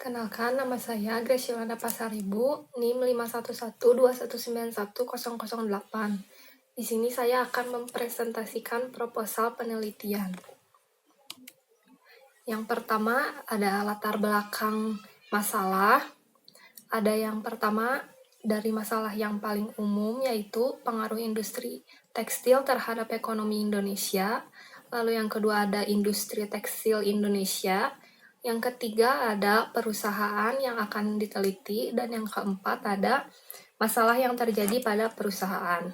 Kenalkan, nama saya Graciolanda Pasaribu, NIM 51121910008. Di sini saya akan mempresentasikan proposal penelitian. Yang pertama ada latar belakang masalah. Ada yang pertama dari masalah yang paling umum, yaitu pengaruh industri tekstil terhadap ekonomi Indonesia. Lalu yang kedua ada industri tekstil Indonesia. Yang ketiga ada perusahaan yang akan diteliti. Dan yang keempat ada masalah yang terjadi pada perusahaan.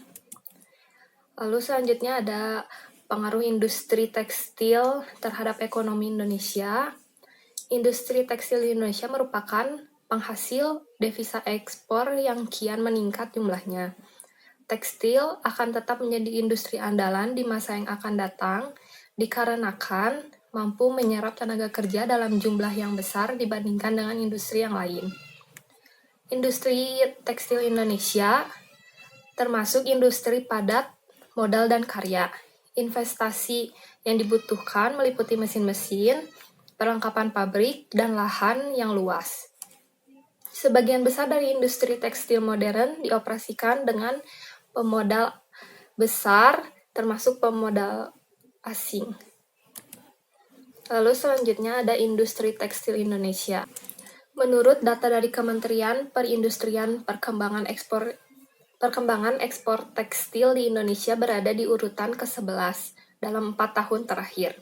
Lalu selanjutnya ada pengaruh industri tekstil terhadap ekonomi Indonesia. Industri tekstil di Indonesia merupakan penghasil devisa ekspor yang kian meningkat jumlahnya. Tekstil akan tetap menjadi industri andalan di masa yang akan datang, dikarenakan mampu menyerap tenaga kerja dalam jumlah yang besar dibandingkan dengan industri yang lain. Industri tekstil Indonesia termasuk industri padat, modal, dan karya. Investasi yang dibutuhkan meliputi mesin-mesin, perlengkapan pabrik, dan lahan yang luas. Sebagian besar dari industri tekstil modern dioperasikan dengan pemodal besar, termasuk pemodal asing. Lalu selanjutnya ada industri tekstil Indonesia. Menurut data dari Kementerian Perindustrian, Perkembangan ekspor tekstil di Indonesia berada di urutan ke-11 dalam 4 tahun terakhir.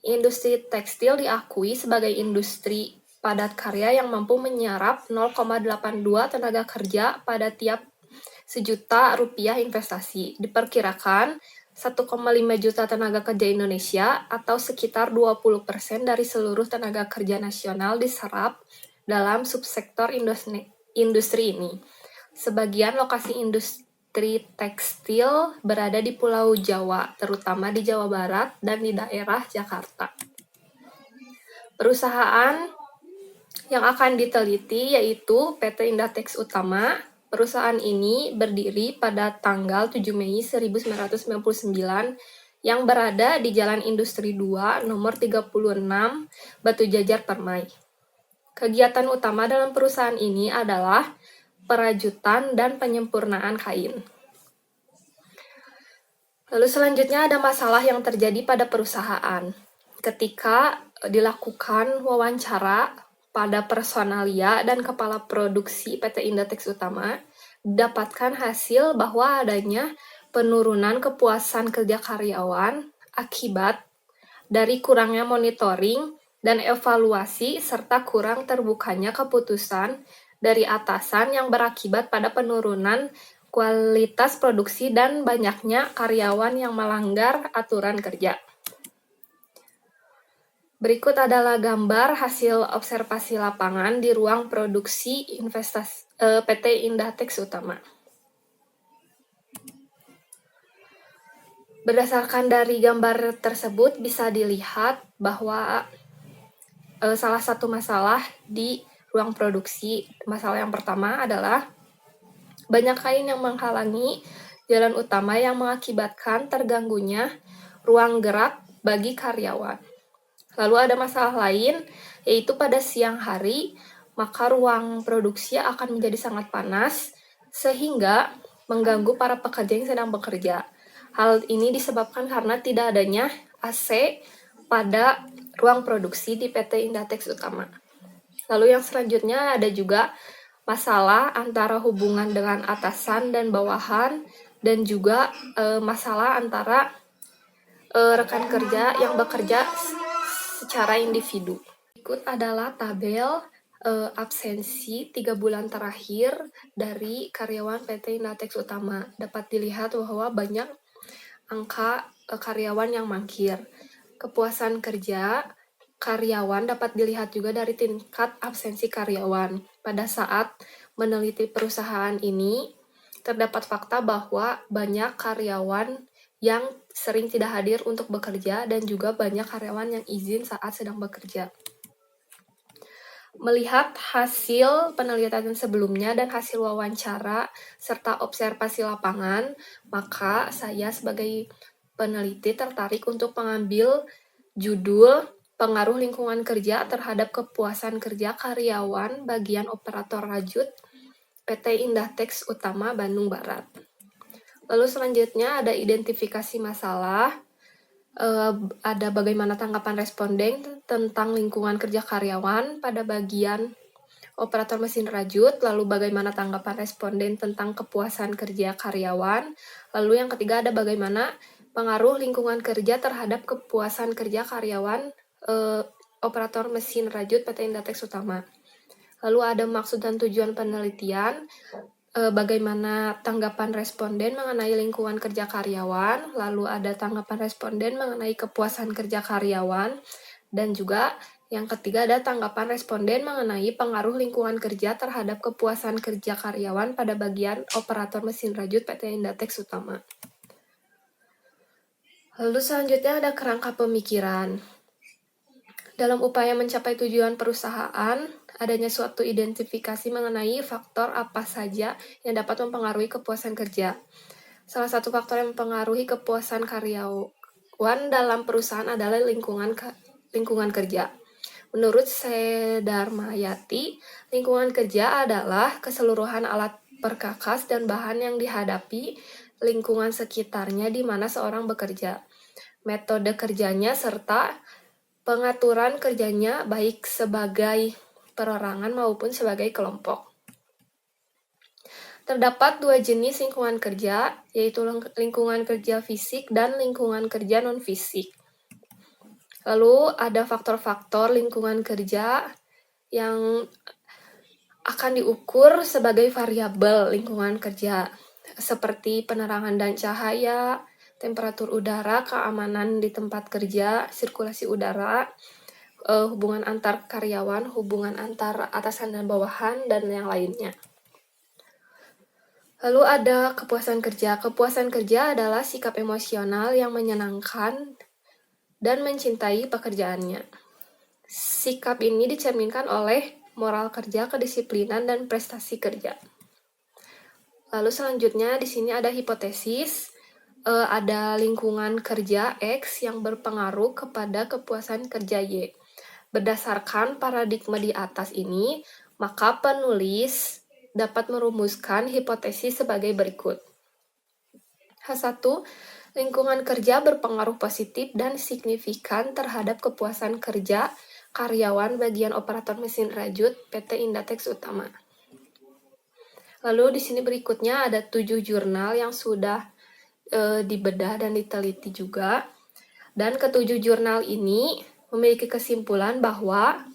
Industri tekstil diakui sebagai industri padat karya yang mampu menyerap 0,82 tenaga kerja pada tiap sejuta rupiah investasi. Diperkirakan 1,5 juta tenaga kerja Indonesia atau sekitar 20% dari seluruh tenaga kerja nasional diserap dalam subsektor industri ini. Sebagian lokasi industri tekstil berada di Pulau Jawa, terutama di Jawa Barat dan di daerah Jakarta. Perusahaan yang akan diteliti yaitu PT Indatex Utama. Perusahaan ini berdiri pada tanggal 7 Mei 1999 yang berada di Jalan Industri 2, nomor 36, Batu Jajar, Permai. Kegiatan utama dalam perusahaan ini adalah perajutan dan penyempurnaan kain. Lalu selanjutnya ada masalah yang terjadi pada perusahaan. Ketika dilakukan wawancara pada personalia dan kepala produksi PT Indatex Utama, didapatkan hasil bahwa adanya penurunan kepuasan kerja karyawan akibat dari kurangnya monitoring dan evaluasi serta kurang terbukanya keputusan dari atasan yang berakibat pada penurunan kualitas produksi dan banyaknya karyawan yang melanggar aturan kerja. Berikut adalah gambar hasil observasi lapangan di ruang produksi PT Indatex Utama. Berdasarkan dari gambar tersebut bisa dilihat bahwa salah satu masalah di ruang produksi. Masalah yang pertama adalah banyak kain yang menghalangi jalan utama yang mengakibatkan terganggunya ruang gerak bagi karyawan. Lalu ada masalah lain, yaitu pada siang hari, maka ruang produksi akan menjadi sangat panas, sehingga mengganggu para pekerja yang sedang bekerja. Hal ini disebabkan karena tidak adanya AC pada ruang produksi di PT Indatex Utama. Lalu yang selanjutnya ada juga masalah antara hubungan dengan atasan dan bawahan, dan juga masalah antara rekan kerja yang bekerja secara individu. Berikut adalah tabel absensi 3 bulan terakhir dari karyawan PT Indatex Utama. Dapat dilihat bahwa banyak angka karyawan yang mangkir. Kepuasan kerja karyawan dapat dilihat juga dari tingkat absensi karyawan. Pada saat meneliti perusahaan ini, terdapat fakta bahwa banyak karyawan yang sering tidak hadir untuk bekerja dan juga banyak karyawan yang izin saat sedang bekerja. Melihat hasil penelitian sebelumnya dan hasil wawancara serta observasi lapangan, maka saya sebagai peneliti tertarik untuk mengambil judul pengaruh lingkungan kerja terhadap kepuasan kerja karyawan bagian operator rajut PT Indatex Utama Bandung Barat. Lalu selanjutnya ada identifikasi masalah, ada bagaimana tanggapan responden tentang lingkungan kerja karyawan pada bagian operator mesin rajut, lalu bagaimana tanggapan responden tentang kepuasan kerja karyawan, lalu yang ketiga ada bagaimana pengaruh lingkungan kerja terhadap kepuasan kerja karyawan operator mesin rajut PT Indatex Utama. Lalu ada maksud dan tujuan penelitian, bagaimana tanggapan responden mengenai lingkungan kerja karyawan, lalu ada tanggapan responden mengenai kepuasan kerja karyawan, dan juga yang ketiga ada tanggapan responden mengenai pengaruh lingkungan kerja terhadap kepuasan kerja karyawan pada bagian operator mesin rajut PT Indatex Utama. Lalu selanjutnya ada kerangka pemikiran. Dalam upaya mencapai tujuan perusahaan, adanya suatu identifikasi mengenai faktor apa saja yang dapat mempengaruhi kepuasan kerja. Salah satu faktor yang mempengaruhi kepuasan karyawan dalam perusahaan adalah lingkungan kerja. Menurut Sedarmayati, lingkungan kerja adalah keseluruhan alat perkakas dan bahan yang dihadapi lingkungan sekitarnya di mana seorang bekerja, metode kerjanya, serta pengaturan kerjanya baik sebagai perorangan maupun sebagai kelompok. Terdapat dua jenis lingkungan kerja, yaitu lingkungan kerja fisik dan lingkungan kerja non-fisik. Lalu ada faktor-faktor lingkungan kerja yang akan diukur sebagai variabel lingkungan kerja, seperti penerangan dan cahaya, temperatur udara, keamanan di tempat kerja, sirkulasi udara, hubungan antar karyawan, hubungan antar atasan dan bawahan, dan yang lainnya. Lalu ada kepuasan kerja. Kepuasan kerja adalah sikap emosional yang menyenangkan dan mencintai pekerjaannya. Sikap ini dicerminkan oleh moral kerja, kedisiplinan, dan prestasi kerja. Lalu selanjutnya di sini ada hipotesis, ada lingkungan kerja X yang berpengaruh kepada kepuasan kerja Y. Berdasarkan paradigma di atas ini, maka penulis dapat merumuskan hipotesis sebagai berikut. H1, lingkungan kerja berpengaruh positif dan signifikan terhadap kepuasan kerja karyawan bagian operator mesin rajut PT Indatex Utama. Lalu di sini berikutnya ada 7 jurnal yang sudah dibedah dan diteliti juga. Dan ketujuh jurnal ini memiliki kesimpulan bahwa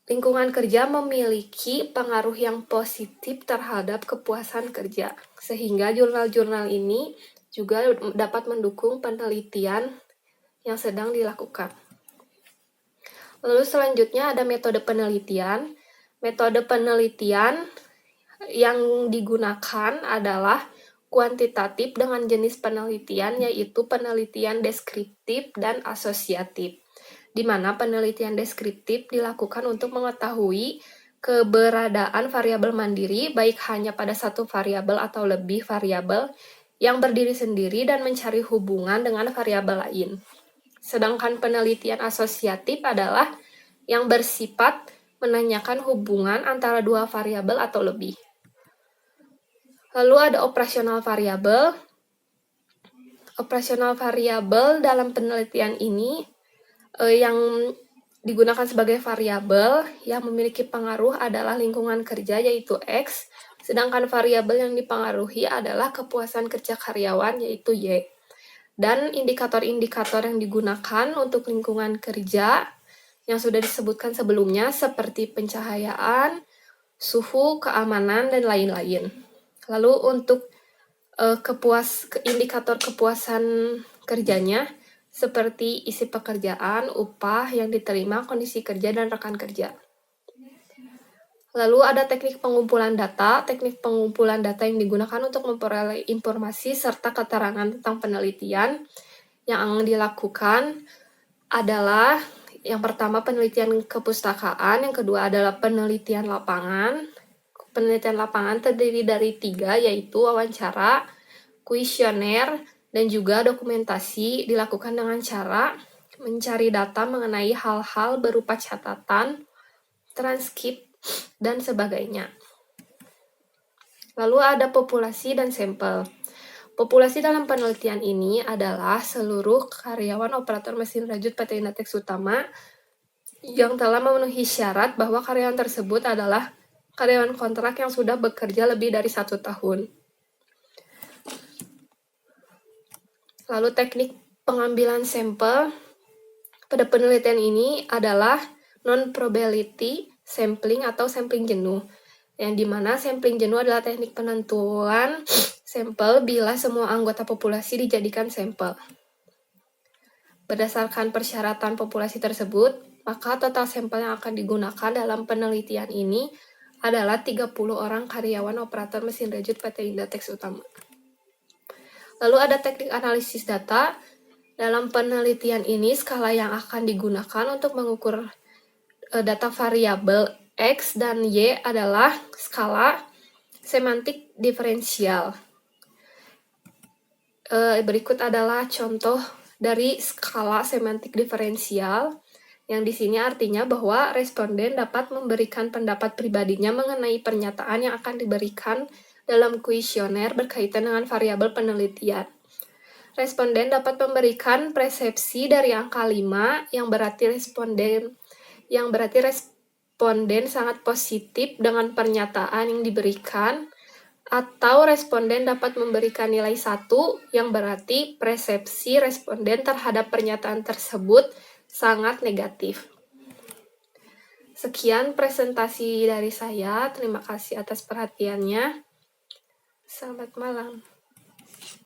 lingkungan kerja memiliki pengaruh yang positif terhadap kepuasan kerja. Sehingga jurnal-jurnal ini juga dapat mendukung penelitian yang sedang dilakukan. Lalu selanjutnya ada metode penelitian. Metode penelitian yang digunakan adalah kuantitatif dengan jenis penelitian, yaitu penelitian deskriptif dan asosiatif, di mana penelitian deskriptif dilakukan untuk mengetahui keberadaan variabel mandiri, baik hanya pada satu variabel atau lebih variabel yang berdiri sendiri dan mencari hubungan dengan variabel lain. Sedangkan penelitian asosiatif adalah yang bersifat menanyakan hubungan antara dua variabel atau lebih. Lalu ada operasional variabel. Operasional variabel dalam penelitian ini yang digunakan sebagai variabel yang memiliki pengaruh adalah lingkungan kerja, yaitu X, sedangkan variabel yang dipengaruhi adalah kepuasan kerja karyawan, yaitu Y. Dan indikator-indikator yang digunakan untuk lingkungan kerja yang sudah disebutkan sebelumnya seperti pencahayaan, suhu, keamanan, dan lain-lain. Lalu untuk indikator kepuasan kerjanya seperti isi pekerjaan, upah yang diterima, kondisi kerja, dan rekan kerja. Lalu ada teknik pengumpulan data. Teknik pengumpulan data yang digunakan untuk memperoleh informasi serta keterangan tentang penelitian yang dilakukan adalah yang pertama penelitian kepustakaan, yang kedua adalah penelitian lapangan. Penelitian lapangan terdiri dari 3, yaitu wawancara, kuesioner, Dan juga dokumentasi dilakukan dengan cara mencari data mengenai hal-hal berupa catatan, transkrip, dan sebagainya. Lalu ada populasi dan sampel. Populasi dalam penelitian ini adalah seluruh karyawan operator mesin rajut PT Indatex Utama yang telah memenuhi syarat bahwa karyawan tersebut adalah karyawan kontrak yang sudah bekerja lebih dari 1 tahun. Lalu teknik pengambilan sampel pada penelitian ini adalah non-probability sampling atau sampling jenuh, yang dimana sampling jenuh adalah teknik penentuan sampel bila semua anggota populasi dijadikan sampel. Berdasarkan persyaratan populasi tersebut, maka total sampel yang akan digunakan dalam penelitian ini adalah 30 orang karyawan operator mesin rajut PT Indatex Utama. Lalu ada teknik analisis data. Dalam penelitian ini, skala yang akan digunakan untuk mengukur data variabel X dan Y adalah skala semantik diferensial. Berikut adalah contoh dari skala semantik diferensial, yang di sini artinya bahwa responden dapat memberikan pendapat pribadinya mengenai pernyataan yang akan diberikan dalam kuesioner berkaitan dengan variabel penelitian. Responden dapat memberikan persepsi dari angka 5 yang berarti responden sangat positif dengan pernyataan yang diberikan, atau responden dapat memberikan nilai 1 yang berarti persepsi responden terhadap pernyataan tersebut sangat negatif. Sekian presentasi dari saya. Terima kasih atas perhatiannya. Selamat malam.